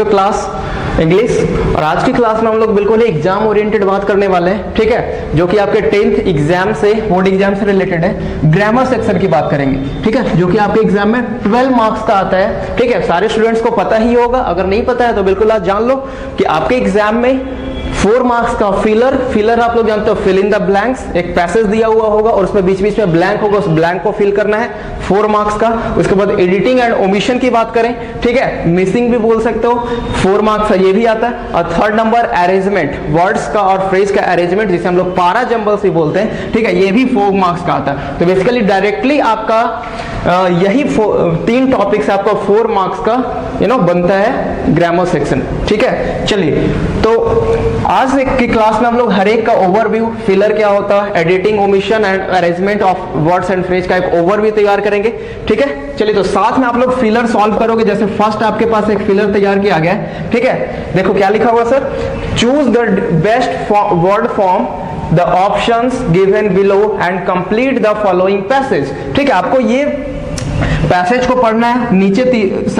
Class English. और आज की क्लास में हम लोग बिल्कुल ही एग्जाम ओरिएंटेड बात करने वाले हैं, ठीक है, जो कि आपके 10th एग्जाम से, बोर्ड एग्जाम से रिलेटेड है। ग्रामर सेक्शन की बात करेंगे, ठीक है, जो कि आपके एग्जाम में 12 मार्क्स का आता है, ठीक है। सारे स्टूडेंट्स को पता ही होगा, अगर नहीं पता है तो बिल्कुल आज जान लो कि आपके एग्जाम में 4 मार्क्स का फिलर आप लोग जानते हो, फिल इन द ब्लैंक्स। एक पैसेज दिया हुआ होगा और उसमें बीच बीच में ब्लैंक होगा, उस ब्लैंक को फिल करना है, 4 मार्क्स का। उसके बाद एडिटिंग एंड ओमिशन की बात करें, ठीक है, मिसिंग भी बोल सकते हो, 4 मार्क्स का ये भी आता है। और थर्ड नंबर अरेंजमेंट, वर्ड्स का और फ्रेज का अरेंजमेंट, जिसे हम लोग पारा जंबल्स भी बोलते हैं, ठीक है, ये भी 4 मार्क्स का आता है। तो बेसिकली डायरेक्टली आपका यही 3 टॉपिक से आपका 4 मार्क्स का बनता है ग्रामर सेक्शन, ठीक है। चलिए, तो आज की क्लास में हम लोग हर एक का ओवरव्यू, फिलर क्या होता है, editing, omission and arrangement of words and phrase का एक ओवरव्यू तैयार करेंगे, ठीक है। चलिए, तो साथ में आप लोग फिलर सॉल्व करोगे। जैसे फर्स्ट आपके पास एक फिलर तैयार किया गया है, ठीक है। देखो क्या लिखा हुआ sir, choose the best word form the options given below and complete the following passage, ठीक है। आपको ये पैसेज को पढ़ना है, नीचे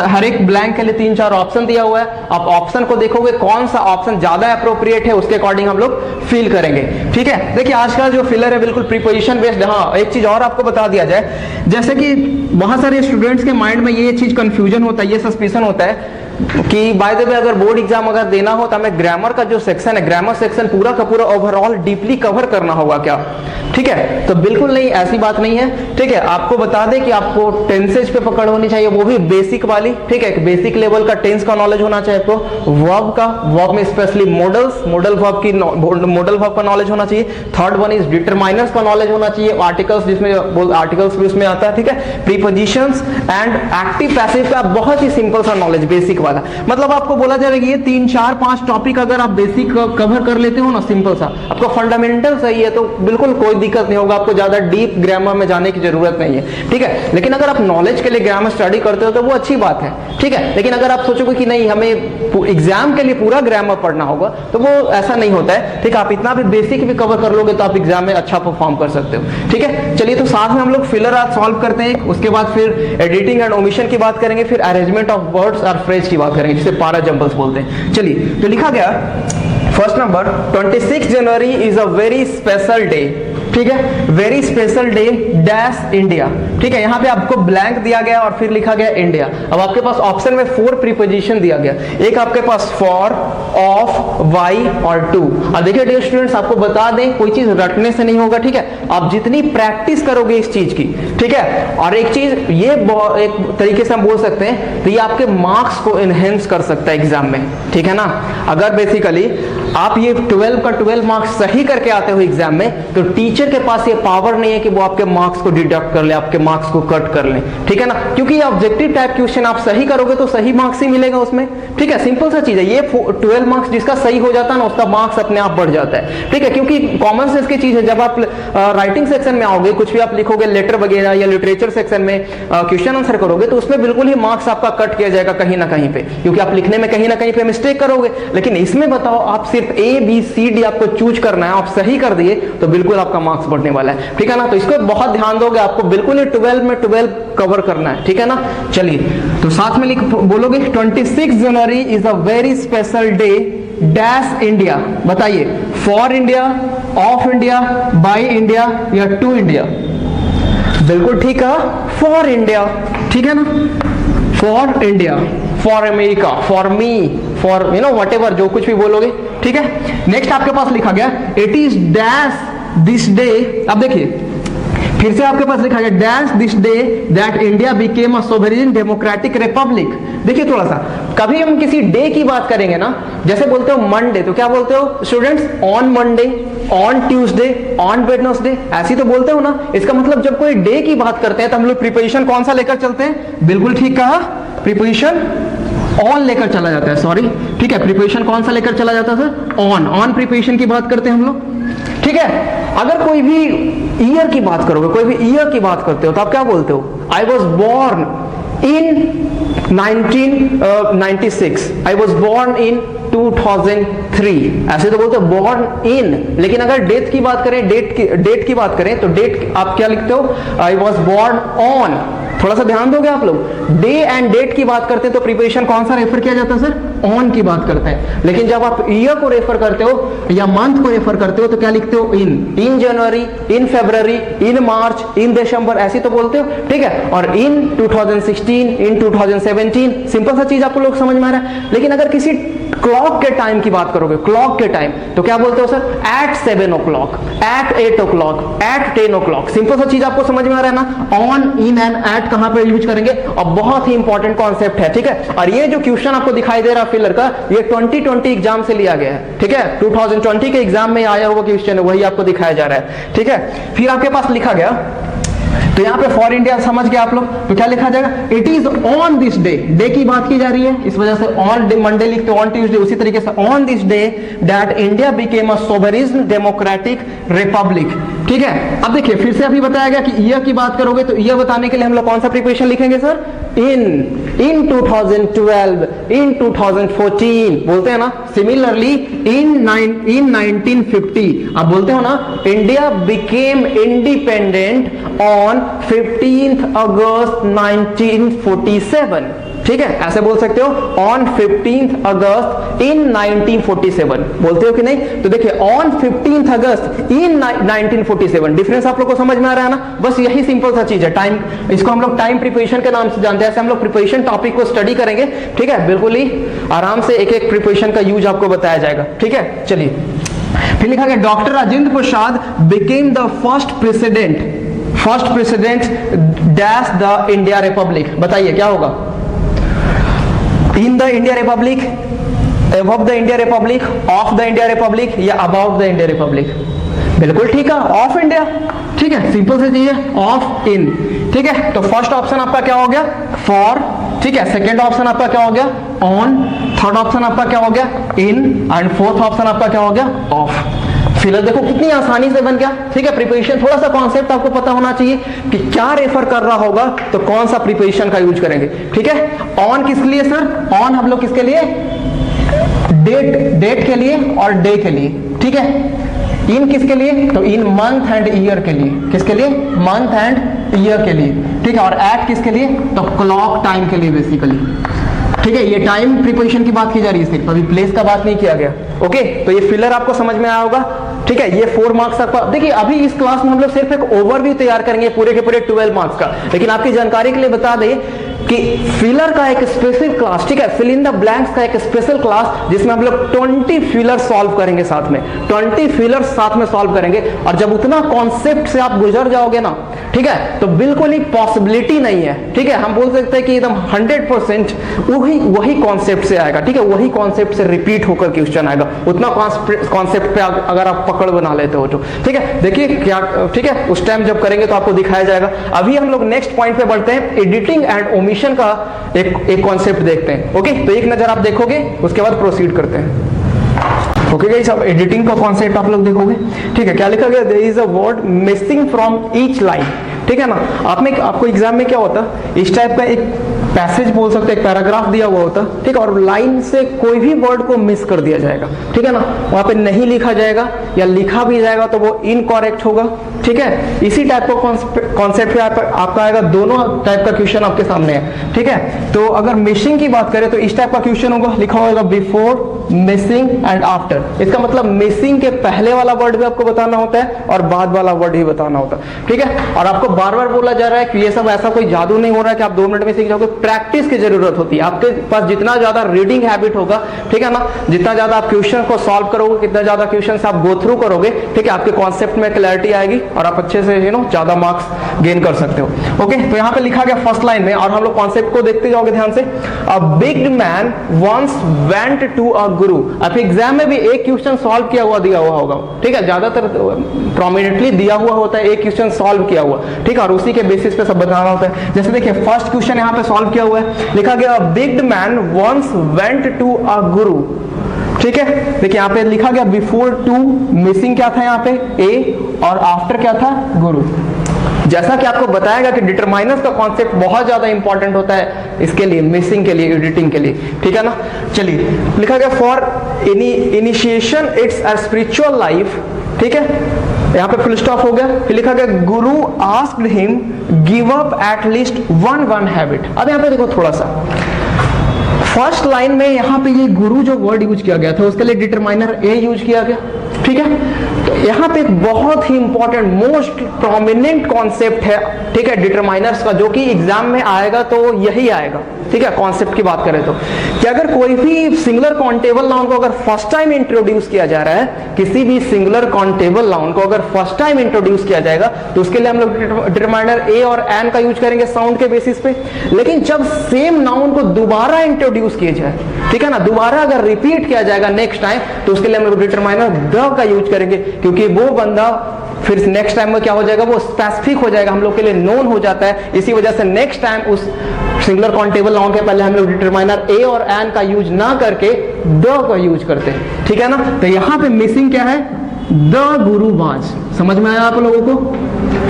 हर एक ब्लैंक के लिए 3-4 ऑप्शन दिया हुआ है। आप ऑप्शन को देखोगे, कौन सा ऑप्शन ज्यादा अप्रोप्रिएट है उसके अकॉर्डिंग हम लोग फिल करेंगे, ठीक है। देखिए, आज का जो फिलर है बिल्कुल प्रीपोजिशन बेस्ड। हाँ, एक चीज और आपको बता दिया जाए, जैसे कि बहुत सारे स्टूडेंट्स के माइंड में ये चीज कंफ्यूजन होता है, ये सस्पिशन होता है कि बाय द वे अगर बोर्ड एग्जाम अगर देना हो तो हमें ग्रामर का जो सेक्शन है, ग्रामर सेक्शन पूरा का पूरा ओवरऑल डीपली कवर करना होगा क्या, ठीक है। तो बिल्कुल नहीं, ऐसी बात नहीं है, ठीक है। आपको बता दें कि आपको टेंसेज पे पकड़ होनी चाहिए, वो भी बेसिक वाली, ठीक है। बेसिक लेवल का टेंस का नॉलेज होना चाहिए आपको, वर्ब का, वर्ब में स्पेशली मॉडल्स, मॉडल वर्ब का नॉलेज होना चाहिए। थर्ड वन इज डिटरमाइनर्स का नॉलेज होना चाहिए, आर्टिकल्स, जिसमें आर्टिकल्स भी उसमें आता है, ठीक है। प्रीपोजिशंस एंड एक्टिव पैसिव का बहुत ही सिंपल सा नॉलेज, बेसिक वाला। मतलब आपको बोला जाएगा ये 3-4-5 टॉपिक अगर आप बेसिक कवर कर लेते हो ना, सिंपल सा, आपका फंडामेंटल सही है तो बिल्कुल कोई दिक्कत नहीं होगा, आपको ज्यादा डीप ग्रामर में जाने की जरूरत नहीं है, ठीक है। लेकिन अगर आप नॉलेज के लिए ग्रामर स्टडी करते हो तो वो अच्छी बात है, ठीक है। लेकिन अगर आप सोचोगे कि नहीं हमें एग्जाम के लिए पूरा ग्रामर पढ़ना होगा, तो वो ऐसा नहीं होता है, ठीक है। आप इतना भी बेसिक भी कवर कर लोगे तो आप एग्जाम में अच्छा परफॉर्म कर सकते हो, ठीक है। चलिए, तो साथ में हम लोग फिलर आज सॉल्व करते हैं, उसके बाद फिर एडिटिंग एंड ओमिशन की बात करेंगे, फिर अरेंजमेंट ऑफ वर्ड्स और फ्रेज की बात करेंगे, जिसे पारा जंबल्स बोलते हैं। चलिए, तो लिखा गया first number, 26 January is a very special day, ठीक है, very special day dash India, ठीक है। यहाँ पे आपको ब्लैंक दिया गया और फिर लिखा गया इंडिया। अब आपके पास ऑप्शन में 4 प्रीपोजिशन दिया गया, एक आपके पास फॉर, ऑफ, वाई और टू। अब देखिए डियर स्टूडेंट्स, आपको बता दें कोई चीज रटने से नहीं होगा, ठीक है। आप जितनी प्रैक्टिस करोगे इस चीज की, ठीक है, और एक चीज ये एक तरीके से हम बोल सकते हैं, तो ये आपके मार्क्स को एनहेंस कर सकता है एग्जाम में, ठीक है ना। अगर बेसिकली आप ये 12 का 12 मार्क्स सही करके आते हो एग्जाम में, तो टीचर के पास ये पावर नहीं है कि वो आपके मार्क्स को डिडक्ट कर ले, आपके मार्क्स को कट कर ले, ठीक है ना। क्योंकि ये ऑब्जेक्टिव टाइप क्वेश्चन आप सही करोगे तो सही मार्क्स ही मिलेगा उसमें, ठीक है। सिंपल सा चीज है ये। 12 मार्क्स जिसका सही हो जाता है ना, उसका मार्क्स अपने आप बढ़ जाता है, ठीक है। क्योंकि कॉमन सेंस की चीज है, जब आप राइटिंग सेक्शन में आओगे, कुछ भी आप लिखोगे लेटर वगैरह या लिटरेचर सेक्शन में क्वेश्चन आंसर करोगे, तो उसमें बिल्कुल ही मार्क्स आपका कट किया जाएगा कहीं ना कहीं पे, क्योंकि आप लिखने में कहीं ना कहीं पे मिस्टेक करोगे। लेकिन इसमें बताओ, आप सिर्फ ABCD आपको चूज करना है, आप सही कर दिए तो बिल्कुल आपका मार्क्स बढ़ने वाला है, ठीक है ना। तो इसको बहुत ध्यान दोगे, आपको बिल्कुल ही 12 में 12 कवर करना है, ठीक है ना। चलिए, तो साथ में बोलोगे 26 January is a very special day dash India. बताइए, for India, of India, by India या टू इंडिया। बिल्कुल ठीक है, फॉर इंडिया, ठीक है ना, for India, for America, for me, for whatever, जो कुछ भी बोलोगे, ठीक है। नेक्स्ट आपके पास लिखा गया it is dash this day. अब देखिए फिर से आपके पास लिखा गया dash this day that India became a sovereign democratic Republic. देखिए थोड़ा सा, कभी हम किसी डे की बात करेंगे ना, जैसे बोलते हो मंडे, तो क्या बोलते हो students, on Monday, on Tuesday, on Wednesday, ऐसी तो बोलते हो ना। इसका मतलब जब कोई डे की बात करते हैं तो हम लोग प्रीपोजिशन कौन सा लेकर चलते हैं, बिल्कुल ठीक कहा, प्रीपोजिशन ऑन लेकर चला जाता है, सॉरी, ठीक है। प्रीपोजिशन कौन सा लेकर चला जाता है सर, ऑन, ऑन प्रीपोजिशन की बात करते हैं हम लोग, ठीक है। अगर कोई भी ईयर की बात करोगे, कोई भी ईयर की बात करते हो तो आप क्या बोलते हो, I was born in 1996, I was born in 2003, ऐसे तो बोलते हो बॉर्न इन। लेकिन अगर डेट की बात करें, डेट की बात करें तो डेट आप क्या लिखते हो, आई वॉज बॉर्न ऑन थोड़ा सा ध्यान दोगे आप लोग। डे एंड डेट की बात करते हैं तो प्रिपरेशन कौन सा रेफर किया जाता है सर? ऑन की बात करते हैं। लेकिन जब आप ईयर को रेफर करते हो या मंथ को रेफर करते हो तो क्या लिखते हो? इन जनवरी, इन फरवरी, इन मार्च, इन दिसंबर, ऐसी तो बोलते हो, ठीक है। और इन 2016, इन 2017, सिंपल सा चीज आपको लोग समझ में आ रहा है। लेकिन अगर किसी क्लॉक के टाइम की बात करोगे, क्लॉक के टाइम, तो क्या बोलते हो sir? At 7 o'clock, at 8 o'clock, at 10 o'clock। Simple सा चीज आपको समझ में आ रहा है ना? ऑन, इन एंड एट कहां पे यूज करेंगे? और बहुत ही इंपॉर्टेंट कॉन्सेप्ट है, ठीक है। और ये जो क्वेश्चन आपको दिखाई दे रहा है फिलर का, ये 2020 एग्जाम से लिया गया है, ठीक है। 2020 के एग्जाम में आया हुआ क्वेश्चन है, वही आपको दिखाया जा रहा है, ठीक है। फिर आपके पास लिखा गया, तो यहाँ पे फॉर इंडिया समझ गए आप लोग, तो क्या लिखा जाएगा? It is on this day, day की बात की जा रही है, इस वजह से ऑन मंडे लिखते ऑन ट्यूसडे। उसी तरीके से on this day that India became a sovereign democratic Republic, ठीक है। अब देखिए फिर से अभी बताया गया कि ईयर की बात करोगे तो ईयर बताने के लिए हम लोग कौन सा प्रिपरेशन लिखेंगे सर? इन 2012, इन 2014 बोलते हैं ना। सिमिलरली इन 1950 आप बोलते हो ना, India became independent on 15th अगस्त 1947, ठीक है, ऐसे बोल सकते हो। ऑन 15th अगस्त इन 1947 बोलते हो कि नहीं? तो देखिए on 15th August in 1947, difference आप लोग को समझ में आ रहा है ना? बस यही सिंपल सा चीज है। टाइम, इसको हम लोग टाइम प्रिपरेशन के नाम से जानते हैं। ऐसे हम लोग प्रिपरेशन टॉपिक को स्टडी करेंगे, ठीक है, बिल्कुल ही आराम से एक एक प्रिपरेशन का यूज आपको बताया जाएगा, ठीक है। चलिए फिर लिखा गया, doctor Rajendra Prasad became the first president dash the India Republic. बताइए क्या होगा? In the India Republic, above the India Republic, of the India Republic, या अबाउट द इंडिया रिपब्लिक? बिल्कुल ठीक है, ऑफ इंडिया, ठीक है, सिंपल सी चीज है, ऑफ इन, ठीक है। तो फर्स्ट ऑप्शन आपका क्या हो गया? फॉर, ठीक है। सेकंड ऑप्शन आपका क्या हो गया? ऑन। थर्ड ऑप्शन आपका क्या हो गया? इन। एंड फोर्थ ऑप्शन आपका क्या हो गया? ऑफ। फिलहाल देखो कितनी आसानी से बन गया, ठीक है। प्रिपरेशन थोड़ा सा कॉन्सेप्ट आपको पता होना चाहिए कि क्या रेफर कर रहा होगा तो कौन सा प्रिपरेशन का यूज करेंगे, ठीक है। ऑन किसके लिए सर? ऑन हम लोग किसके लिए? डेट के लिए और डे के लिए, ठीक है। इन किसके लिए? तो इन मंथ एंड ईयर के लिए। किसके लिए? मंथ एंड ईयर के लिए, ठीक है। और एट किसके लिए? तो क्लॉक टाइम के लिए बेसिकली, ठीक है। ये टाइम प्रिपरेशन की बात की जा रही है सिर्फ, अभी प्लेस का बात नहीं किया गया, ओके। तो ये फिलर आपको समझ में आया होगा, ठीक है। ये 4 मार्क्स का। देखिए अभी इस क्लास में हम लोग सिर्फ एक ओवरव्यू तैयार करेंगे पूरे के पूरे 12 मार्क्स का। लेकिन आपकी जानकारी के लिए बता दें कि फिलर का एक स्पेशल क्लास, ठीक है, फिल इन द ब्लैंक्स का एक स्पेशल क्लास जिसमें हम लोग 20 फिलर सॉल्व करेंगे साथ में, 20 फिलर साथ में सॉल्व करेंगे। और जब उतना कॉन्सेप्ट से आप गुजर जाओगे ना, ठीक है, तो बिल्कुल ही पॉसिबिलिटी नहीं है, ठीक है। हम बोल सकते हैं कि एकदम 100% वही कॉन्सेप्ट से आएगा, ठीक है, वही कॉन्सेप्ट से रिपीट होकर क्वेश्चन आएगा। उतना कॉन्सेप्ट पे अगर आप पकड़ बना लेते हो तो, ठीक है। देखिए क्या, ठीक है, उस टाइम जब करेंगे तो आपको दिखाया जाएगा। अभी हम लोग नेक्स्ट पॉइंट पे बढ़ते हैं, एडिटिंग एंड ओमिशन का एक कॉन्सेप्ट देखते हैं, ओके। तो एक नजर आप देखोगे, उसके बाद प्रोसीड करते हैं, ओके गाइस। अब एडिटिंग का कॉन्सेप्ट आप लोग देखोगे, ठीक है। क्या लिखा गया? There is a word missing from each line, ठीक है ना। आपको एग्जाम में क्या होता है, इस टाइप का एक पैसेज बोल सकते हैं, एक पैराग्राफ दिया हुआ होता, ठीक है, और लाइन से कोई भी वर्ड को मिस कर दिया जाएगा, ठीक है ना। वहां पे नहीं लिखा जाएगा या लिखा भी जाएगा तो वो इनकरेक्ट होगा, ठीक है। इसी टाइप का कॉन्सेप्ट पे आपका आएगा, दोनों टाइप का क्वेश्चन आपके सामने है, ठीक है। तो अगर मिसिंग की बात करें तो इस टाइप का क्वेश्चन होगा, लिखा होगा बिफोर, मिसिंग एंड आफ्टर। इसका मतलब मिसिंग के पहले वाला वर्ड भी आपको बताना होता है और बाद वाला वर्ड भी बताना होता है, ठीक है। और आपको बार बार बोला जा रहा है कि ये सब ऐसा कोई जादू नहीं हो रहा है कि आप 2 मिनट में सीख जाओगे, प्रैक्टिस की जरूरत होती है। आपके पास जितना ज्यादा रीडिंग हैबिट होगा, ठीक है ना, जितना ज्यादा आप क्वेश्चन को सॉल्व करोगे, कितना ज्यादा क्वेश्चन आप गो थ्रू करोगे, ठीक है, आपके कॉन्सेप्ट में क्लैरिटी आएगी और आप अच्छे से ज्यादा मार्क्स गेन कर सकते हो, ओके। तो यहाँ पे लिखा गया फर्स्ट लाइन में, और हम लोग कॉन्सेप्ट को देखते जाओगे ध्यान से। A big man once went to a guru. आप एग्जाम में भी एक क्वेश्चन सॉल्व किया हुआ दिया हुआ होगा, ठीक है, ज्यादातर प्रोमिनेंटली दिया हुआ होता है, एक क्वेश्चन सॉल्व किया हुआ, ठीक है, और उसी के बेसिस पे सब बताना होता है। जैसे देखिए फर्स्ट क्वेश्चन यहाँ पे सॉल्व किया हुआ है, लिखा गया big man once went to a guru, ठीक है। देखिए यहाँ पे लिखा गया बिफोर टू, मिसिंग क्या था यहाँ पे? ए, और आफ्टर क्या था? गुरु। जैसा कि आपको बताएगा कि डिटरमाइनर्स का कॉन्सेप्ट बहुत ज्यादा इंपॉर्टेंट होता है इसके लिए, मिसिंग के लिए, एडिटिंग के लिए, ठीक है ना। चलिए लिखा गया for initiation it's a spiritual life, ठीक है, यहाँ पे फुल स्टॉप हो गया, फिर लिखा गया गुरु asked him give up at least one habit. अब यहाँ पे देखो थोड़ा सा, फर्स्ट लाइन में यहाँ पे ये गुरु जो वर्ड यूज किया गया था उसके लिए डिटरमाइनर ए यूज किया गया, ठीक है। तो यहाँ पे एक बहुत ही इंपॉर्टेंट मोस्ट प्रोमिनेंट कॉन्सेप्ट है, ठीक है, डिटरमाइनर्स का, जो कि एग्जाम में आएगा तो यही आएगा, ठीक है। कॉन्सेप्ट की बात करें तो कि अगर कोई भी सिंगुलर काउंटेबल नाउन को अगर फर्स्ट टाइम इंट्रोड्यूस किया जा रहा है, किसी भी सिंगुलर काउंटेबल नाउन को अगर फर्स्ट टाइम इंट्रोड्यूस किया जाएगा तो उसके लिए हम लोग डिटरमाइनर ए और एन का यूज करेंगे साउंड के बेसिस पे। लेकिन जब सेम नाउन को दोबारा इंट्रोड्यूस किया जाए, ठीक है ना, दोबारा अगर रिपीट किया जाएगा नेक्स्ट टाइम, तो उसके लिए हम लोग डिटरमाइनर द का यूज करेंगे, क्योंकि वो बंदा फिर नेक्स्ट टाइम में क्या हो जाएगा, वो स्पेसिफिक हो जाएगा, हम लोग के लिए नोन हो जाता है। इसी वजह से नेक्स्ट टाइम उस सिंगुलर काउंटेबल नाउन के पहले हम लोग डिटरमाइनर ए और एन का यूज ना करके द का यूज करते हैं, ठीक है ना। तो यहां पे मिसिंग क्या है, द गुरु वाज। समझ में आया आप लोगों को?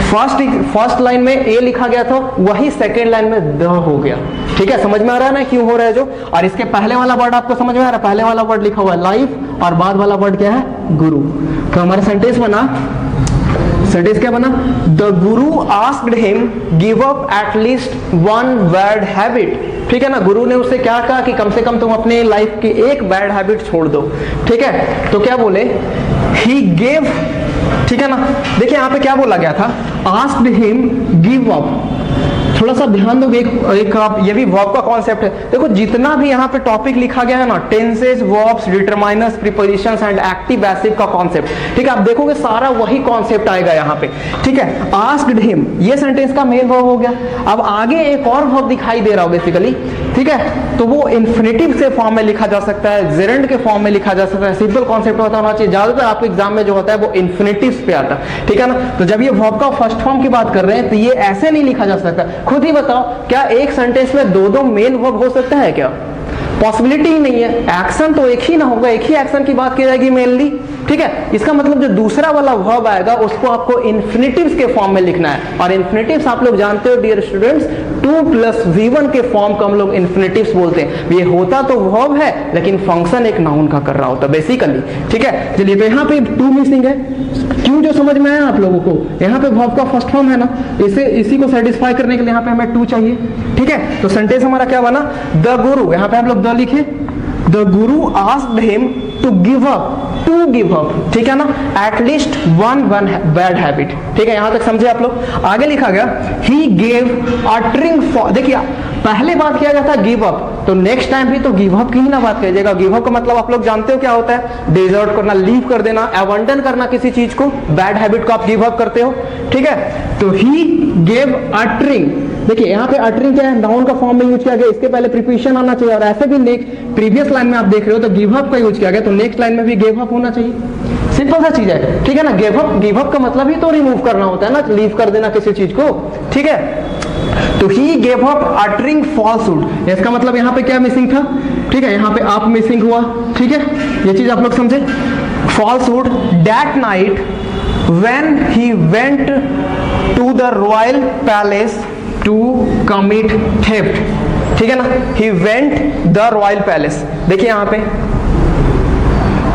फर्स्ट लाइन में ए लिखा गया था, वही सेकेंड लाइन में द हो गया, ठीक है। समझ में आ रहा है ना क्यों हो रहा है जो? और इसके पहले वाला वर्ड आपको समझ में आ रहा है, पहले वाला वर्ड लिखा हुआ है लाइफ और बाद वाला वर्ड क्या है, गुरु। तो हमारा सेंटेंस क्या बना, the guru asked him give up at least one bad habit, ठीक है ना। गुरु ने उससे क्या कहा कि कम से कम तुम अपने लाइफ की एक बैड हैबिट छोड़ दो, ठीक है। तो क्या बोले, ही गेव, ठीक है ना। देखिए यहाँ पे क्या बोला गया था, आस्क्ड हिम गिव अप। थोड़ा सा ध्यान दोगे, एक आप ये भी वर्ब का कॉन्सेप्ट है। देखो जितना भी यहाँ पे टॉपिक लिखा गया है ना, tenses, verbs, determiners, prepositions and active passive का कॉन्सेप्ट, ठीक है, आप देखोगे सारा वही कॉन्सेप्ट आएगा यहाँ पे, ठीक है। आस्क्ड हिम ये सेंटेंस का मेन वर्ब हो गया। अब आगे एक और वर्ब दिखाई दे रहा हो बेसिकली, ठीक है, तो वो इन्फिनिटिव से फॉर्म में लिखा जा सकता है, जेरेंड के फॉर्म में लिखा जा सकता है। सिंपल कॉन्सेप्ट होना चाहिए, ज्यादातर आपके एग्जाम में जो होता है वो इन्फिनिटिव पे आता है, ठीक है ना। तो जब ये वर्ब का फर्स्ट फॉर्म की बात कर रहे हैं तो ये ऐसे नहीं लिखा जा सकता। खुद ही बताओ, क्या एक सेंटेंस में दो मेन वर्ब हो सकता है क्या? पॉसिबिलिटी ही नहीं है। एक्शन तो एक ही ना होगा, एक ही एक्शन की बात की जाएगी मेनली, ठीक है। इसका मतलब जो दूसरा वाला वर्ब आएगा उसको आपको इन्फिनिटिव्स के फॉर्म में लिखना है। और इन्फिनिटिव्स आप लोग जानते हो डियर स्टूडेंट्स, 2+V1 के फॉर्म को हम लोग इन्फिनिटिव्स बोलते हैं। ये होता तो वर्ब है लेकिन फंक्शन एक नाउन का कर रहा होता बेसिकली, ठीक है। चलिए, तो यहाँ पे 2 मिसिंग है, क्यों, जो समझ में आया आप लोगों को? यहाँ पे वर्ब का फर्स्ट फॉर्म है ना, इसी को सेटिस्फाई करने के लिए यहाँ पे हमें 2 चाहिए, ठीक है। तो सेंटेंस हमारा क्या बना, द गुरु, यहाँ पे हम लोग द लिखे, the guru asked him to give up, ठीक है ना, at least one bad habit, ठीक है। यहां तक समझे आप लोग? आगे लिखा गया ही गेव अटरिंग फॉर, देखिए पहले बात किया गया था गिव अप, तो नेक्स्ट टाइम भी तो गिव अप की ही ना बात किया जाएगा। गिव अप का मतलब आप लोग जानते हो क्या होता है, डिजर्ट करना, लीव कर देना, अबंडन करना किसी चीज को, बैड हैबिट को आप गिव अप करते हो, ठीक है। तो ही गेव अटरिंग, देखिए यहाँ पे अटरिंग क्या है, नाउन का फॉर्म में यूज किया गया, इसके पहले प्रीपोजिशन आना चाहिए। और ऐसे भी नेक्स्ट प्रीवियस लाइन में आप देख रहे हो तो गिव अप का यूज किया गया, तो नेक्स्ट लाइन में भी गिव अप होना चाहिए। सिंपल सा चीज है, ठीक है ना। गिव अप का मतलब ही तो रिमूव करना होता है ना, लीव कर देना किसी चीज को, ठीक है। तो he gave up uttering falsehood, इसका मतलब यहाँ पे क्या मिसिंग था, ठीक है, यहाँ पे आप मिसिंग हुआ, ठीक है। ये चीज आप लोग समझे। Falsehood, that night when he went to the royal palace to commit theft, ठीक है ना। He went the royal palace, देखिए यहाँ पे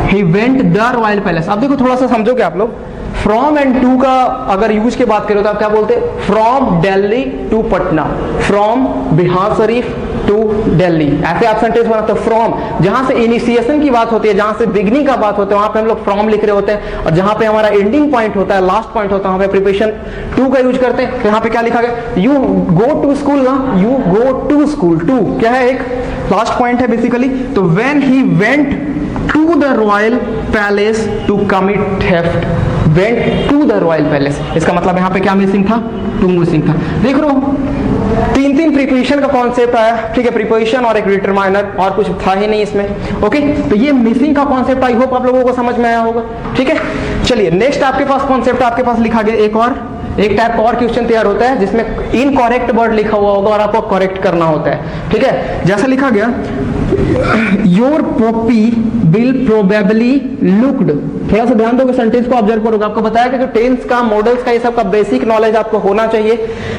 he went the royal palace. अब देखो थोड़ा सा समझोगे आप लोग, फ्रॉम एंड टू का अगर यूज की बात करें तो आप क्या बोलते हैं, from Delhi to Patna, from Bihar Sharif to Delhi, ऐसे आप सेंटेंस बनाते हो। फ्रॉम, जहां से इनिशिएशन की बात होती है, जहां से बिगनिंग का बात होता है, वहां पे हम लोग फ्रॉम लिख रहे होते हैं। और जहां पे हमारा एंडिंग पॉइंट होता है, लास्ट पॉइंट होता है, वहां पे प्रिपरेशन टू का यूज करते हैं। तो यहाँ पे क्या लिखा गया, यू गो टू स्कूल ना, you go to school, to क्या है, एक लास्ट पॉइंट है बेसिकली। तो when he went to the royal palace to commit theft, went to the royal palace, इसका मतलब यहाँ पे क्या मिसिंग था, टू मिसिंग था। देख रहे हो, 3 प्रीपोजिशन का कॉन्सेप्ट आया, ठीक है, प्रीपोजिशन और एक डिटरमाइनर, और कुछ था ही नहीं इसमें, ओके। तो ये मिसिंग का कॉन्सेप्ट आई होप आप लोगों को समझ में आया होगा, ठीक है। चलिए नेक्स्ट आपके पास कॉन्सेप्ट आपके पास लिखा गया, एक टाइप का और क्वेश्चन तैयार होता है जिसमें इनकरेक्ट वर्ड लिखा हुआ होगा और आपको करेक्ट करना होता है, ठीक है। जैसा लिखा गया, your Poppy will probably looked, थोड़ा सा ध्यान दोगे, सेंटेंस को ऑब्जर्व करोगे, आपको बताया कि जो टेंस का, मॉडल्स का, ये सब का बेसिक नॉलेज आपको होना चाहिए,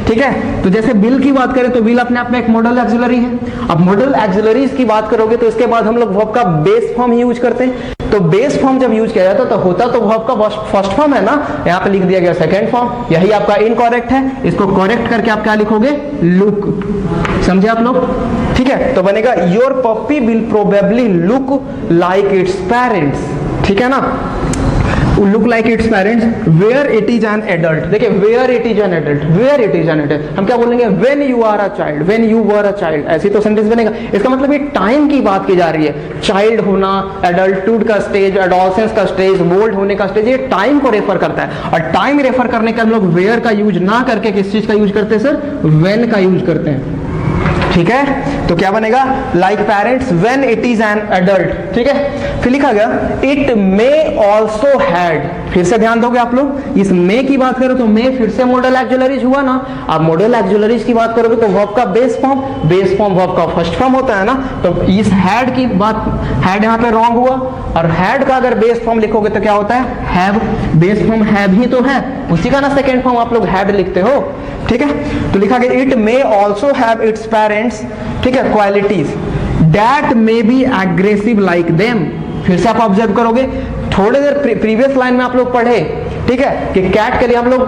ठीक है। तो जैसे विल की बात करें तो विल अपने आप में एक मॉडल एक्सिलरी है। अब मॉडल एक्सिलरीज की बात करोगे तो इसके बाद हम लोग वर्ब का बेस फॉर्म ही यूज करते हैं। तो बेस फॉर्म जब यूज किया जाता तो होता तो वर्ब का फर्स्ट फॉर्म है ना, यहाँ पे लिख दिया गया सेकंड फॉर्म, यही आपका इनकरेक्ट है, इसको करेक्ट करके आप क्या लिखोगे, लुक। समझे आप लोग? ठीक है, तो बनेगा your puppy will probably look like its parents. ठीक है ना, look like its parents where it is an adult. देखिए where it is an adult, where it is an adult हम क्या बोलेंगे, when you are a child, when you were a child, ऐसी तो sentence बनेगा। इसका मतलब ये टाइम की बात की जा रही है, चाइल्ड होना, एडल्टहुड का स्टेज, एडोलसेंस का स्टेज, ओल्ड होने का स्टेज, ये टाइम को रेफर करता है। और टाइम रेफर करने का हम लोग वेयर का यूज ना करके किस चीज का यूज करते हैं सर, व्हेन का यूज करते हैं। ठीक है, तो क्या बनेगा, like parents when it is an adult. ठीक है, फिर लिखा गया इट मे ऑल्सो हैड। फिर से ध्यान दोगे आप लोग, इस मे की बात करो तो मे फिर से मॉडल एक्जुलरीज हुआ ना। अब मॉडल एक्जुलरीज की बात करोगे तो वर्ब का बेस फॉर्म वर्ब का फर्स्ट फॉर्म होता है ना, तो इस हैड की बात, हैड यहाँ पे रॉन्ग हुआ। और हैड का अगर बेस फॉर्म लिखोगे तो क्या होता है, have. Base form have he तो है, उसी का ना सेकेंड फॉर्म आप लोग हैड लिखते हो। ठीक है, तो लिखा गया it may also have it's parents, ठीक है, qualities that may be aggressive like them. फिर से आप ऑब्जर्व करोगे, थोड़ी देर प्रीवियस लाइन में आप लोग पढ़े, ठीक है, कि कैट के लिए हम लोग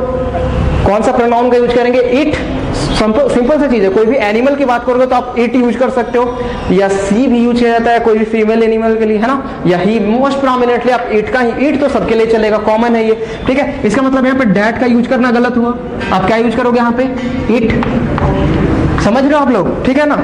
कौन सा प्रोनाउन का यूज करेंगे, इट। सिंपल सी चीज है, कोई भी एनिमल की बात करोगे तो आप इट यूज कर सकते हो, या सी भी यूज किया जाता है कोई भी फीमेल एनिमल के लिए, है ना, या ही। मोस्ट प्रोमिनेंटली आप इट का ही, इट तो सबके लिए चलेगा, कॉमन है ये। ठीक है, इसका मतलब यहाँ पे डैट का यूज करना गलत हुआ। आप क्या यूज करोगे यहाँ पे, इट। समझ रहे हो आप लोग? ठीक है ना,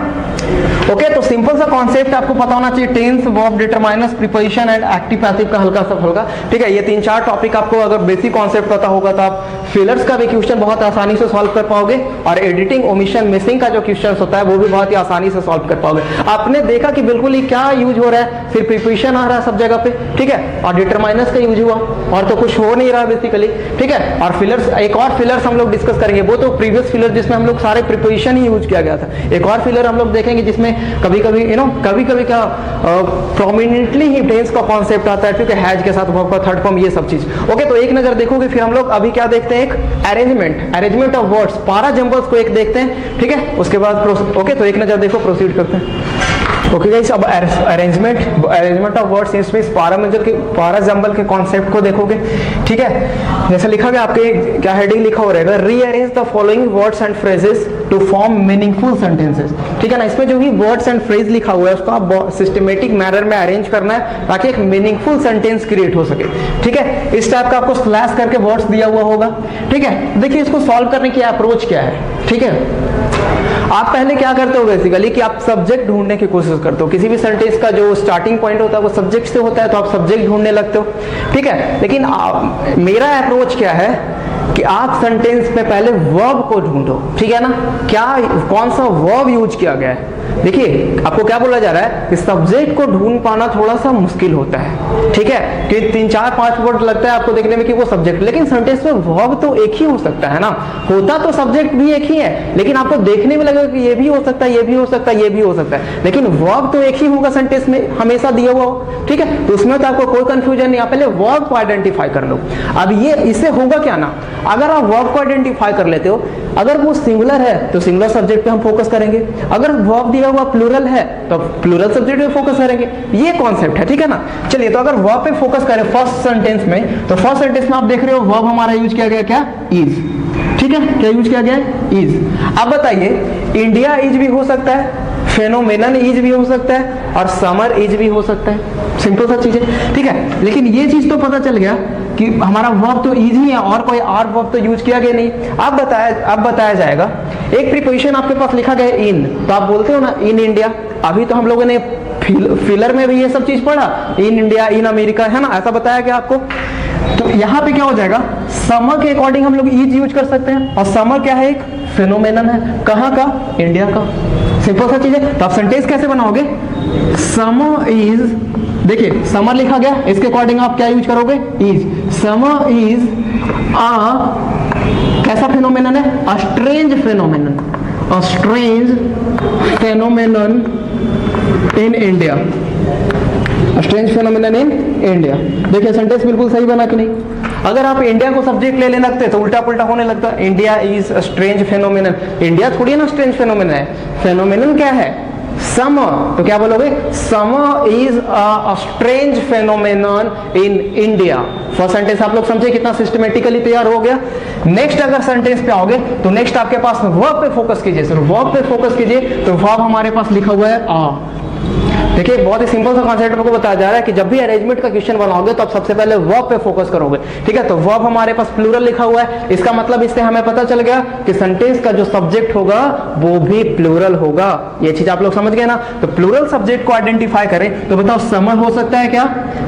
ओके। तो सिंपल सा कॉन्सेप्ट आपको पता होना चाहिए, tense, verb, determiners, preposition and active passive का हल्का सा होगा। ठीक है, ये 3-4 टॉपिक आपको अगर बेसिक कॉन्सेप्ट पता होगा तो आप फिलर्स का भी क्वेश्चन बहुत आसानी से सॉल्व कर पाओगे, और एडिटिंग, ओमिशन, मिसिंग का जो क्वेश्चन होता है वो भी बहुत ही आसानी से सॉल्व कर पाओगे। आपने देखा कि बिल्कुल ही क्या यूज हो रहा है, फिर प्रीपोजिशन आ रहा है सब जगह पे, ठीक है, और डिटरमाइनर्स का यूज हुआ, और तो कुछ हो नहीं रहा बेसिकली। ठीक है, और फिलर्स, एक और फिलर्स हम लोग डिस्कस करेंगे, वो तो प्रीवियस फिलर जिसमें हम लोग सारे प्रीपोजिशन ही यूज किया गया था। एक और फिलर हम लोग देखेंगे जिसमें कभी कभी कभी क्या प्रोमिनेंटली ही टेंस का कॉन्सेप्ट आता है, क्योंकि हैज के साथ वर्ब का थर्ड फॉर्म, ये सब चीज। ओके, तो एक नजर देखोगे। फिर हम लोग अभी क्या देखते हैं, एक अरेंजमेंट ऑफ वर्ड्स, पारा जंबल्स को एक देखते हैं। ठीक है, उसके बाद ओके, तो एक नजर देखो, प्रोसीड करते हैं। ओके गाइस, अब अरेंजमेंट ऑफ वर्ड्स इसमें पारा जंबल के कॉन्सेप्ट को देखोगे। ठीक है, जैसे लिखा गया, आपके क्या हेडिंग लिखा हो रहेगा, rearrange the following words and phrases to form meaningful sentences. ठीक है ना, इसमें जो भी वर्ड्स एंड फ्रेज लिखा हुआ है उसको आप सिस्टमेटिक मैनर में अरेंज करना है ताकि एक मीनिंगफुल सेंटेंस क्रिएट हो सके। ठीक है, इस टाइप का आपको स्लैश करके वर्ड्स दिया हुआ होगा। ठीक है, देखिए इसको सॉल्व करने की अप्रोच क्या है। ठीक है, आप पहले क्या करते हो बेसिकली कि आप सब्जेक्ट ढूंढने की कोशिश करते हो। किसी भी सेंटेंस का जो स्टार्टिंग पॉइंट होता है वो सब्जेक्ट से होता है, तो आप सब्जेक्ट ढूंढने लगते हो। ठीक है, लेकिन मेरा अप्रोच क्या है कि आप सेंटेंस में पहले वर्ब को ढूंढो। ठीक है ना, क्या कौन सा वर्ब यूज किया गया है। देखिए आपको क्या बोला जा रहा है कि सब्जेक्ट को ढूंढ पाना थोड़ा सा मुश्किल होता है। ठीक है, कि 3-4-5 वर्ड लगता है आपको देखने में कि वो सब्जेक्ट, लेकिन सेंटेंस में वर्ब तो एक ही हो सकता है ना। होता तो सब्जेक्ट भी एक ही है, लेकिन आपको देखने में लगेगा कि ये भी हो सकता है, ये भी हो सकता है, ये भी हो सकता है, लेकिन वर्ब तो एक ही होगा सेंटेंस में हमेशा दिया हुआ हो। ठीक है, तो उसमें तो आपको कोई कंफ्यूजन नहीं, आप पहले वर्ब को आइडेंटिफाई कर लो। अब ये इससे होगा क्या ना, अगर आप वर्ब को आइडेंटिफाई कर लेते हो, अगर वो सिंगुलर है तो सिंगुलर सब्जेक्ट पे हम फोकस करेंगे, अगर वर्ब दिया हुआ प्लूरल है तो प्लूरल सब्जेक्ट पे फोकस करेंगे। ये कॉन्सेप्ट है। ठीक है ना, चलिए तो अगर वर्ब पे फोकस करें फर्स्ट सेंटेंस में, तो फर्स्ट सेंटेंस में आप देख रहे हो वर्ब हमारा यूज किया गया क्या, इज। ठीक है, क्या यूज किया गया, इज। अब बताइए, इंडिया इज भी हो सकता है, फेनोमेनन इज भी हो सकता है, और समर इज भी हो सकता है। सिंपल सा चीज है। ठीक है, लेकिन ये चीज तो पता चल गया कि हमारा वर्ब तो इज ही है और कोई और वर्ब तो यूज किया गया नहीं। अब बताया जाएगा, एक प्रीपोजिशन आपके पास लिखा गया इन, तो आप बोलते हो ना इन इंडिया। अभी तो हम लोगों ने फिलर में भी ये सब चीज पढ़ा, इन इंडिया, इन अमेरिका, है ना, ऐसा बताया गया आपको। तो यहाँ पे क्या हो जाएगा, समर के अकॉर्डिंग हम लोग इज यूज कर सकते हैं, और समर क्या है, एक फेनोमेनन है, कहाँ का, इंडिया का। सिंपल सा चीज है। तो आप सेंटेंस कैसे बनाओगे, समर इज, देखिए समर लिखा गया, इसके अकॉर्डिंग आप क्या यूज करोगे, इज। समर इज अ कैसा फेनोमेनन है, a strange phenomenon, a strange phenomenon in India, strange phenomenon in India. देखिए सेंटेंस बिल्कुल सही बना कि नहीं। अगर आप इंडिया को सब्जेक्ट लेने लगते तो उल्टा पुल्टा होने लगता। India is strange phenomenon, India थोड़ी ना स्ट्रेंज फेनोमेनन है। फेनोमेनन क्या है, समर, तो क्या बोलोगे? Summer is a strange phenomenon in India. First sentence आप लोग समझे कितना सिस्टमेटिकली तैयार हो गया। नेक्स्ट अगर सेंटेंस पे आओगे तो नेक्स्ट आपके पास वर्ब पे फोकस कीजिए सर, वर्ब पे फोकस कीजिए। तो वर्ब हमारे पास लिखा हुआ है आ। देखिए बहुत ही सिंपल सा कॉन्सेप्ट आपको बताया जा रहा है कि जब भी अरेंजमेंट का क्वेश्चन बनाओगे तो आप सबसे पहले वर्ब पे फोकस करोगे, ठीक है। तो वर्ब हमारे पास प्लूरल लिखा हुआ है, इसका मतलब इससे हमें पता चल गया कि सेंटेंस का जो सब्जेक्ट होगा वो भी प्लूरल होगा। ये चीज आप लोग समझ गए ना। तो प्लूरल सब्जेक्ट को आइडेंटिफाई करें तो बताओ समर हो सकता है क्या?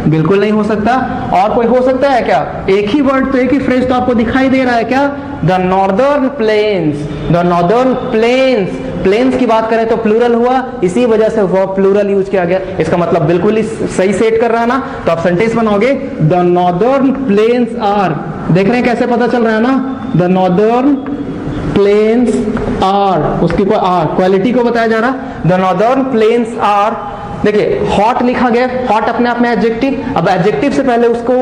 बिल्कुल नहीं हो सकता। और कोई हो सकता है क्या? एक ही वर्ड तो एक ही फ्रेज तो आपको दिखाई दे रहा है क्या? The northern plains, the northern plains. Plains की बात करें तो प्लूरल हुआ, इसी वजह से वर्ब प्लूरल यूज किया गया। इसका मतलब बिल्कुल ही सही सेट कर रहा है ना। तो आप सेंटेंस बनाओगे द नॉर्दर्न प्लेन्स आर। देख रहे हैं कैसे पता चल रहा है ना? द नॉर्दर्न प्लेन्स आर, उसकी क्वालिटी को बताया जा रहा। द नॉर्दर्न प्लेन्स आर, देखिए हॉट लिखा गया, हॉट अपने आप में एडजेक्टिव। अब एडजेक्टिव से पहले उसको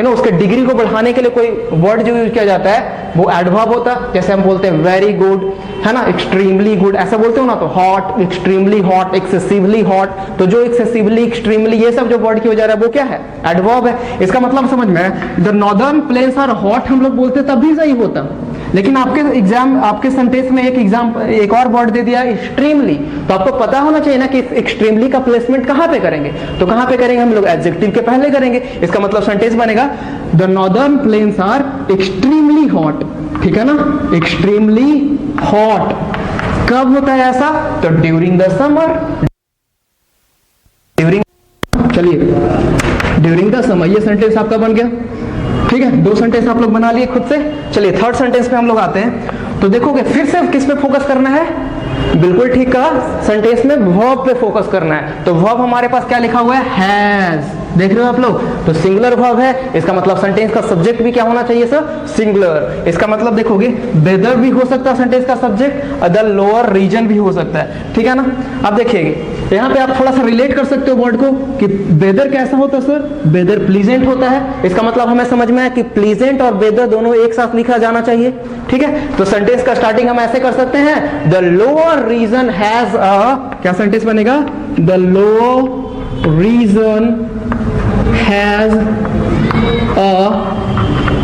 उसके डिग्री को बढ़ाने के लिए कोई वर्ड जो यूज किया जाता है वो एडवर्ब होता है। जैसे हम बोलते हैं वेरी गुड, है ना, एक्सट्रीमली गुड, ऐसा बोलते हो ना। तो hot, extremely hot, excessively hot. तो जो एक्सेसिवली, एक्सट्रीमली, ये सब जो वर्ड की वजह है वो क्या है? एडवर्ब है। इसका मतलब समझ में, the northern plains are hot हम लोग बोलते तब भी सही होता, लेकिन आपके सेंटेंस में एक और वर्ड दे दिया एक्सट्रीमली। तो आपको पता होना चाहिए ना कि एक्सट्रीमली का प्लेसमेंट कहां पे करेंगे। तो कहां पे करेंगे हम लोग? एडजेक्टिव के पहले करेंगे। इसका मतलब सेंटेंस बनेगा the northern plains are extremely hot, ठीक है ना, एक्सट्रीमली हॉट। कब होता है ऐसा? तो during the summer, during the summer. ये सेंटेंस आपका बन गया, ठीक है। दो सेंटेंस आप लोग बना लिए खुद से। चलिए थर्ड सेंटेंस पे हम लोग आते हैं। तो देखोगे फिर से किस पे फोकस करना है? बिल्कुल ठीक कहा, सेंटेंस में वर्ब पे फोकस करना है। तो वर्ब हमारे पास क्या लिखा हुआ है? हैज। देख रहे हो आप लोग? तो सिंगुलर वर्ब है, इसका मतलब सेंटेंस का सब्जेक्ट भी क्या होना चाहिए सर? सिंगुलर। इसका मतलब देखोगे वेदर भी हो सकता है सेंटेंस का सब्जेक्ट, अदर लोअर रीजन भी हो सकता है, ठीक है ना। अब देखिएगा यहाँ पे आप थोड़ा सा रिलेट कर सकते हो वर्ड को कि वेदर कैसा होता है सर? वेदर प्लीजेंट होता है। इसका मतलब हमें समझ में है कि प्लीजेंट और वेदर दोनों एक साथ लिखा जाना चाहिए, ठीक है। तो सेंटेंस का स्टार्टिंग हम ऐसे कर सकते हैं, the lower region has a, क्या सेंटेंस बनेगा? The lower region has a,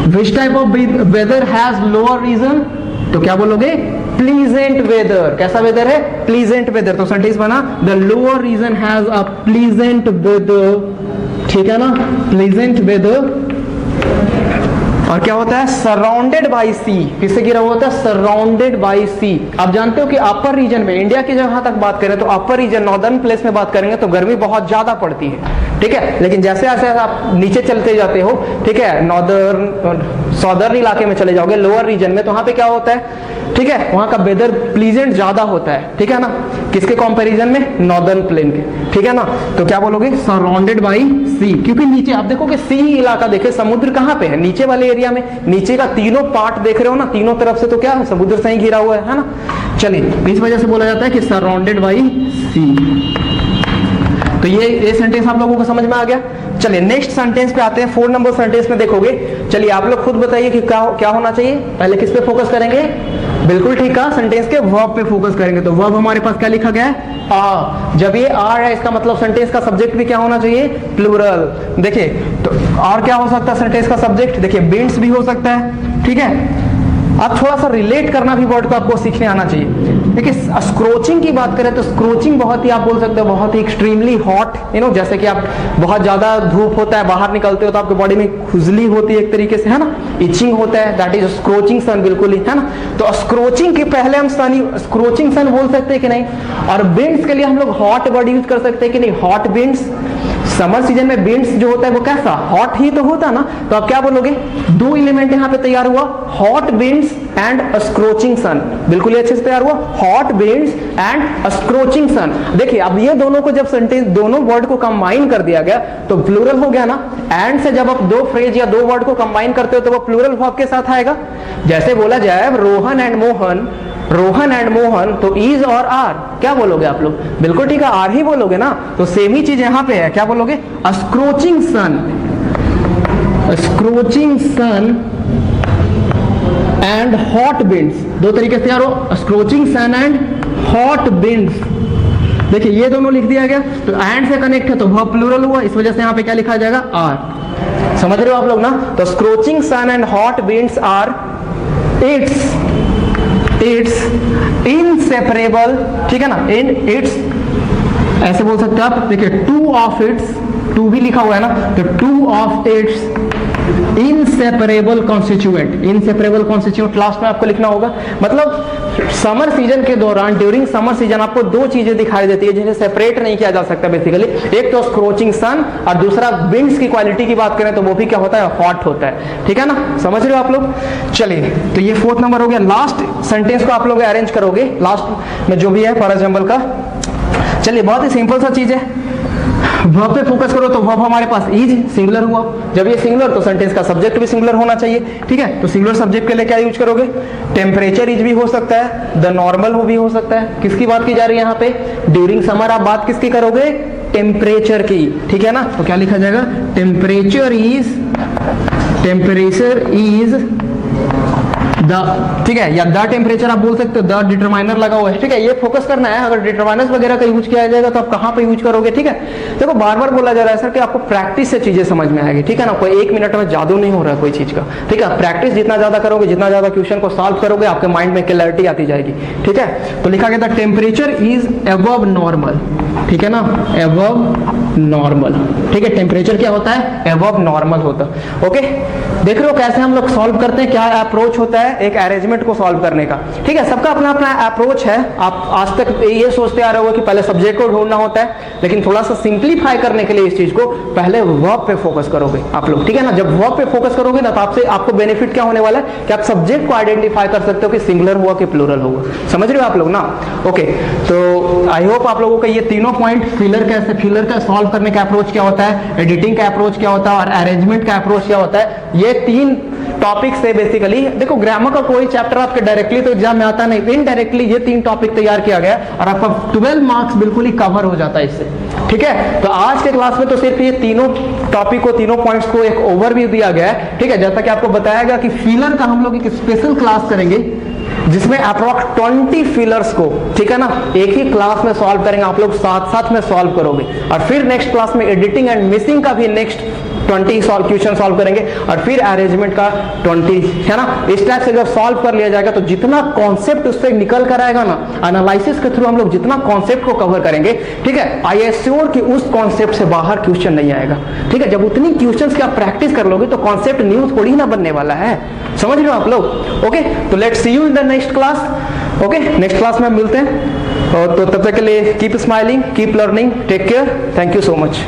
which type of weather has lower region? तो क्या बोलोगे? Pleasant weather. कैसा वेदर है? Pleasant weather. तो सेंटेंस बना the lower region has a pleasant weather, ठीक है ना, प्लीजेंट वेदर। और क्या होता है? Surrounded by sea. किससे घिरा हुआ होता है? Surrounded by sea. आप जानते हो कि अपर रीजन में, इंडिया की जहां तक बात करें तो अपर रीजन, नॉर्दर्न प्लेस में बात करेंगे तो गर्मी बहुत ज्यादा पड़ती है, ठीक है। लेकिन जैसे जैसे आप नीचे चलते जाते हो, ठीक है, नॉर्दर्न सॉदर्न इलाके में चले जाओगे, लोअर रीजन में, तो वहां पे क्या होता है? ठीक है, वहां का वेदर प्लीजेंट ज्यादा होता है, ठीक है ना। किसके कंपैरिजन में? नॉर्दर्न प्लेन के, ठीक है ना। तो क्या बोलोगे? सराउंडेड बाई सी। क्योंकि नीचे आप देखोगे सी इलाका, देखे समुद्र कहां पे है? नीचे वाले एरिया में। नीचे का तीनों पार्ट देख रहे हो ना, तीनों तरफ से तो क्या है? समुद्र से ही घिरा हुआ है ना। चलिए इस वजह से बोला जाता है कि सराउंडेड बाई सी। तो ये सेंटेंस आप लोगों को समझ में आ गया। चलिए नेक्स्ट सेंटेंस पे आते हैं। 4 नंबर सेंटेंस में देखोगे, चलिए आप लोग खुद बताइए कि क्या होना चाहिए। पहले किस पे फोकस करेंगे? बिल्कुल ठीक है, सेंटेंस के वर्ब पे फोकस करेंगे। तो वर्ब हमारे पास क्या लिखा गया है? आ। जब ये आर है, इसका मतलब सेंटेंस का सब्जेक्ट भी क्या होना चाहिए? प्लूरल। देखिए तो और क्या हो सकता है सेंटेंस का सब्जेक्ट? देखिए बिंड्स भी हो सकता है, ठीक है। आप थोड़ा सा रिलेट करना भी वर्ड को आपको सीखने आना चाहिए। देखिए स्क्रोचिंग की बात करें तो स्क्रोचिंग बहुत ही, आप बोल सकते हो बहुत ही एक्सट्रीमली हॉट, जैसे कि आप बहुत ज्यादा धूप होता है, बाहर निकलते हो तो आपके बॉडी में खुजली होती है एक तरीके से, है ना, इचिंग होता है, दैट इज स्क्रोचिंग सन, बिल्कुल ही, है ना। तो स्क्रोचिंग के पहले हम स्क्रोचिंग सन बोल सकते हैं कि नहीं। और बिंड्स के लिए हम लोग हॉट वर्ड यूज कर सकते हैं कि नहीं? Hot binds. समर सीजन में बिंड्स जो होता है वो कैसा? हॉट ही तो होता है ना। तो आप क्या बोलोगे? 2 एलिमेंट यहाँ पे तैयार हुआ, हॉट बिंड्स एंड स्क्रोचिंग सन। बिल्कुल ही अच्छे से तैयार हुआ, हॉट बिंड्स एंड स्क्रोचिंग सन। देखिए अब ये दोनों को जब सेंटेंस, दोनों वर्ड को कंबाइन कर दिया गया तो प्लूरल हो गया ना। एंड से जब आप 2 फ्रेज या 2 वर्ड को कंबाइन करते हो तो वो प्लूरल वर्ब के साथ आएगा। जैसे बोला जाए रोहन एंड मोहन, रोहन एंड मोहन, तो इज और आर, क्या बोलोगे आप लोग? बिल्कुल ठीक है, आर ही बोलोगे ना। तो सेम ही चीज यहां पे है, क्या बोलोगे? स्क्रोचिंग सन, स्क्रोचिंग सन एंड हॉट बिंड्स। 2 तरीके से तैयार हो, स्क्रोचिंग सन एंड हॉट बिंड्स। देखिए ये दोनों लिख दिया गया, तो एंड से कनेक्ट है तो वर्ब प्लूरल हुआ, इस वजह से यहाँ पे क्या लिखा जाएगा, आर। समझ रहे हो आप लोग ना? तो scorching sun and hot winds are its inseparable, ठीक है ना, इन इट्स ऐसे बोल सकते हो आप। देखिए टू ऑफ इट्स, टू भी लिखा हुआ है ना, तो two of its inseparable constituent, inseparable constituent last में आपको लिखना होगा। मतलब समर सीजन के दौरान, ड्यूरिंग समर सीजन आपको दो चीजें दिखाई देती है जिन्हें सेपरेट नहीं किया जा सकता बेसिकली। एक तो स्क्रोचिंग सन और दूसरा विंड्स की क्वालिटी की बात करें तो वो भी क्या होता है, हॉट होता है, ठीक है ना? समझ रहे हो आप लोग? चलिए तो ये 4th नंबर हो गया। लास्ट सेंटेंस को आप लोग अरेंज करोगे लास्ट में जो भी है फॉर एग्जाम्पल का। चलिए बहुत ही सिंपल सा चीज है, वर्ब पे फोकस करो तो वर्ब हमारे पास इज सिंगुलर हुआ। जब ये सिंगुलर तो सेंटेंस का सब्जेक्ट भी सिंगुलर होना चाहिए, ठीक है? तो सिंगुलर सब्जेक्ट के लिए क्या यूज करोगे? टेम्परेचर इज भी हो सकता है, द नॉर्मल हो भी हो सकता है। किसकी बात की जा रही है यहाँ पे? ड्यूरिंग समर आप बात किसकी करोगे? टेम्परेचर की, ठीक है ना? तो क्या लिखा जाएगा? टेम्परेचर इज द, ठीक है, या द टेम्परेचर आप बोल सकते हो, द डिटरमाइनर लगा हुआ है, ठीक है? ये फोकस करना है। अगर डिटरमाइनर्स वगैरह का यूज किया जाएगा तो आप कहां पे यूज करोगे, ठीक है? देखो बार बार बोला जा रहा है सर कि आपको प्रैक्टिस से चीजें समझ में आएगी, ठीक है ना? कोई 1 मिनट में जादू नहीं हो रहा है कोई चीज का, ठीक है? प्रैक्टिस जितना ज्यादा करोगे, जितना ज्यादा क्वेश्चन को सॉल्व करोगे, आपके माइंड में क्लैरिटी आती जाएगी, ठीक है? तो लिखा गया था टेम्परेचर इज अबव नॉर्मल, ठीक है ना? अबव नॉर्मल, ठीक है? टेम्परेचर क्या होता है? अबव नॉर्मल होता है। ओके, देख रहे हो कैसे हम लोग सॉल्व करते हैं, क्या अप्रोच होता है एक अरेंजमेंट को सॉल्व करने का, ठीक है? सबका अपना अपना अप्रोच है। आप आज तक ये सोचते आ रहे हो कि पहले सब्जेक्ट को ढूंढना होता है, लेकिन थोड़ा सा सिंप्लीफाई करने के लिए इस चीज को पहले वर्ब पे फोकस करोगे आप लोग, ठीक है ना? जब वर्ब पे फोकस करोगे ना तो आपको बेनिफिट क्या होने वाला है कि आप सब्जेक्ट को आइडेंटिफाई कर सकते हो कि सिंगुलर हुआ कि प्लूरल हुआ। समझ रहे हो आप लोग ना? ओके, तो आई होप आप लोगों का ये तीनों पॉइंट, फिलर का सॉल्व करने का अप्रोच क्या होता है, एडिटिंग का अप्रोच क्या होता है और अरेंजमेंट का अप्रोच क्या होता है, ये 3 टॉपिक से बेसिकली। देखो ग्रामर का कोई चैप्टर आपके डायरेक्टली तो एग्जाम में आता नहीं, इनडायरेक्टली ये 3 टॉपिक तैयार किया गया और आपका 12 मार्क्स बिल्कुल ही कवर हो जाता है इससे, ठीक है? तो आज के क्लास में तो सिर्फ ये तीनों टॉपिक को, तीनों पॉइंट्स को एक ओवरव्यू दिया गया है, ठीक है? जैसा कि आपको बताया गया कि फिलर का हम लोग एक स्पेशल क्लास करेंगे जिसमें अप्रॉक्स 20 फिलर्स को, ठीक है ना, एक ही क्लास में सॉल्व करेंगे। आप लोग साथ साथ में सॉल्व करोगे और फिर नेक्स्ट क्लास में एडिटिंग एंड मिसिंग का भी नेक्स्ट 20 क्वेश्चन सॉल्व करेंगे और फिर अरेंजमेंट का 20, है ना? इस टाइप से जब सॉल्व कर लिया जाएगा तो जितना कॉन्सेप्ट उससे निकल कर आएगा ना, एनालिसिस के थ्रू हम लोग जितना कॉन्सेप्ट को कवर करेंगे, ठीक है, आई एश्योर कि उस कॉन्सेप्ट से बाहर क्वेश्चन नहीं आएगा, ठीक है? जब उतनी क्वेश्चंस की आप प्रैक्टिस कर लोगे तो कॉन्सेप्ट न्यू थोड़ी ना बनने वाला है। समझ रहे हो आप लोग? ओके, तो let's see you in the next class. Okay, next class में मिलते हैं। और तो तब तक के लिए keep smiling, keep learning, take care, thank you so much.